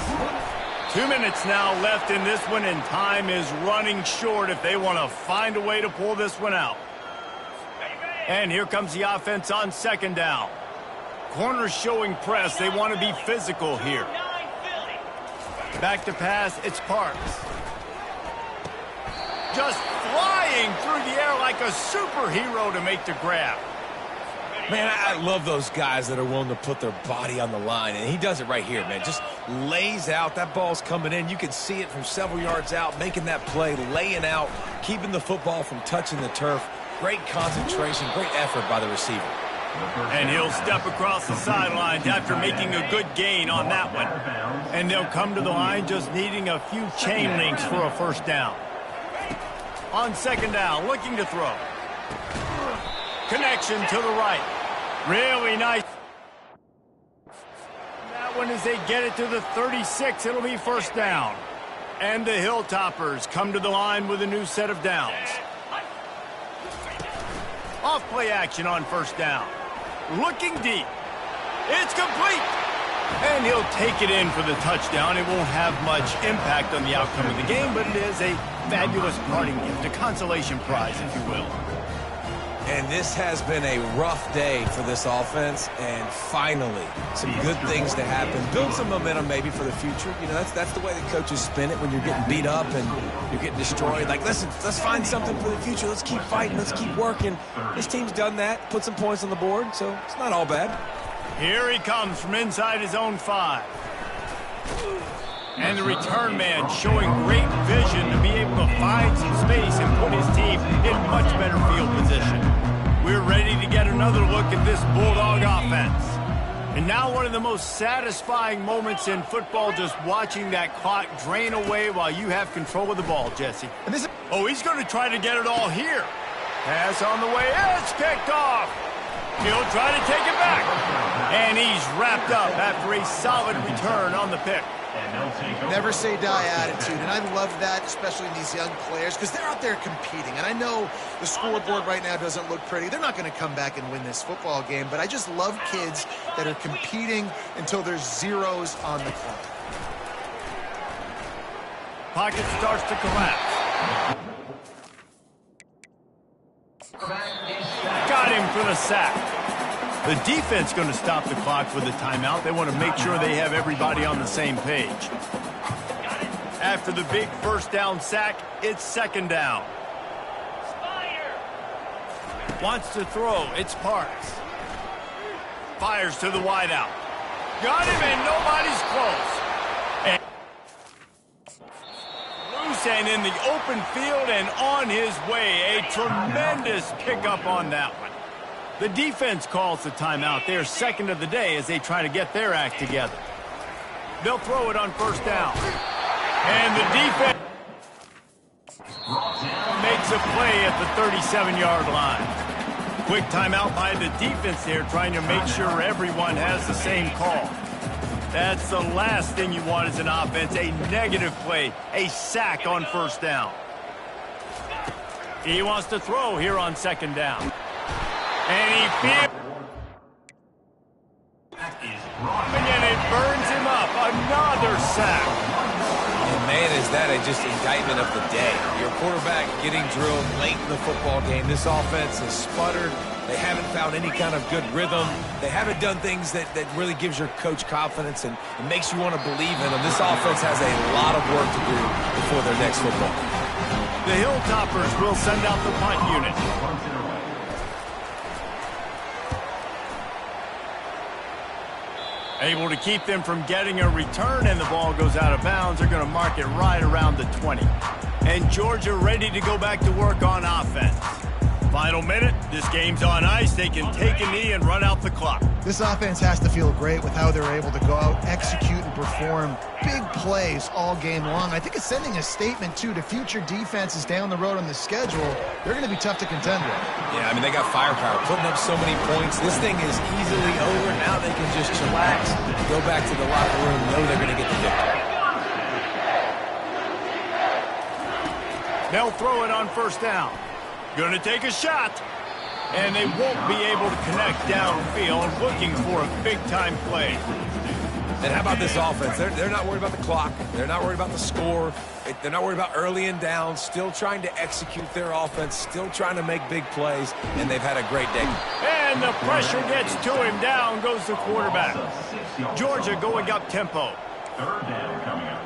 2 minutes now left in this one, and time is running short if they want to find a way to pull this one out. And here comes the offense on second down. Corners showing press. They want to be physical here. Back to pass, it's Parks. Just flying through the air like a superhero to make the grab. Man, I love those guys that are willing to put their body on the line, and he does it right here, man. Just lays out. That ball's coming in. You can see it from several yards out, making that play, laying out, keeping the football from touching the turf. Great concentration, great effort by the receiver. And he'll step across the sidelines after making a good gain on that one. And they'll come to the line just needing a few chain links for a first down. On second down, looking to throw. Connection to the right. Really nice. That one as they get it to the 36, it'll be first down. And the Hilltoppers come to the line with a new set of downs. Off play action on first down. Looking deep. It's complete. And he'll take it in for the touchdown. It won't have much impact on the outcome of the game, but it is a fabulous parting gift, a consolation prize, if you will. And this has been a rough day for this offense, and finally, some good things to happen. Build some momentum maybe for the future. You know, that's the way the coaches spin it when you're getting beat up and you're getting destroyed. Like, listen, let's find something for the future. Let's keep fighting. Let's keep working. This team's done that, put some points on the board, so it's not all bad. Here he comes from inside his own 5. And the return man showing great vision to be able to find some space and put his team in much better field position. We're ready to get another look at this Bulldog offense. And now one of the most satisfying moments in football, just watching that clock drain away while you have control of the ball, Jesse. Oh, he's going to try to get it all here. Pass on the way. It's picked off. He'll try to take it back. And he's wrapped up after a solid return on the pick. Never say die attitude, and I love that, especially in these young players, because they're out there competing. And I know the scoreboard right now doesn't look pretty. They're not going to come back and win this football game, but I just love kids that are competing until there's zeros on the clock. Pocket starts to collapse. Got him for the sack. The defense going to stop the clock with a timeout. They want to make sure they have everybody on the same page. After the big first down sack, it's second down. Wants to throw. It's Parks. Fires to the wideout. Got him, and nobody's close. And loose and in the open field and on his way. A tremendous pickup on that one. The defense calls the timeout. They're second of the day as they try to get their act together. They'll throw it on first down. And the defense makes a play at the 37-yard line. Quick timeout by the defense there, trying to make sure everyone has the same call. That's the last thing you want as an offense, a negative play, a sack on first down. He wants to throw here on second down. And he feels, and it burns him up. Another sack. And man, is that just indictment of the day. Your quarterback getting drilled late in the football game. This offense has sputtered. They haven't found any kind of good rhythm. They haven't done things that really gives your coach confidence and makes you want to believe in them. This offense has a lot of work to do before their next football. The Hilltoppers will send out the punt unit. Able to keep them from getting a return, and the ball goes out of bounds. They're going to mark it right around the 20. And Georgia ready to go back to work on offense. Final minute, this game's on ice. They can take a knee and run out the clock. This offense has to feel great with how they're able to go out, execute, and perform big plays all game long. I think it's sending a statement, too, to future defenses down the road on the schedule. They're going to be tough to contend with. Yeah, I mean, they got firepower, putting up so many points. This thing is easily over. Now they can just chillax, go back to the locker room, know they're going to get the victory. They'll throw it on first down. Going to take a shot. And they won't be able to connect downfield, looking for a big-time play. And how about this offense? They're not worried about the clock. They're not worried about the score. They're not worried about early and down. Still trying to execute their offense. Still trying to make big plays. And they've had a great day. And the pressure gets to him. Down goes the quarterback. Georgia going up tempo. Third down coming up.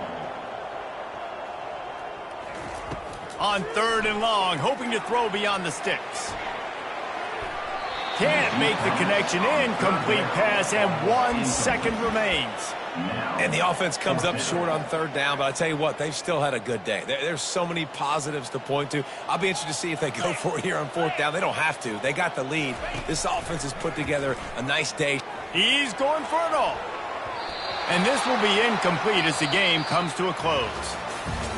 On 3rd and long, hoping to throw beyond the sticks. Can't make the connection. Incomplete pass, and 1 second remains. And the offense comes up short on 3rd down, but I tell you what, they've still had a good day. There's so many positives to point to. I'll be interested to see if they go for it here on 4th down. They don't have to. They got the lead. This offense has put together a nice day. He's going for it all. And this will be incomplete as the game comes to a close.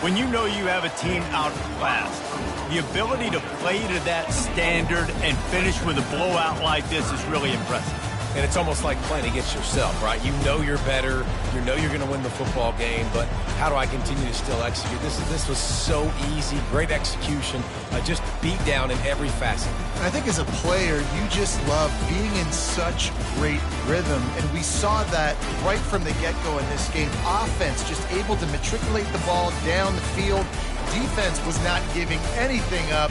When you know you have a team outclassed, the ability to play to that standard and finish with a blowout like this is really impressive. And it's almost like playing against yourself, right? You know you're better. You know you're going to win the football game, but how do I continue to still execute? This was so easy. Great execution. Just beat down in every facet. And I think as a player, you just love being in such great rhythm. And we saw that right from the get-go in this game. Offense just able to matriculate the ball down the field. Defense was not giving anything up.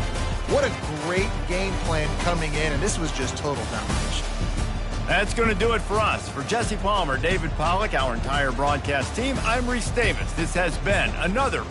What a great game plan coming in, and this was just total domination. That's going to do it for us. For Jesse Palmer, David Pollack, our entire broadcast team, I'm Reese Davis. This has been another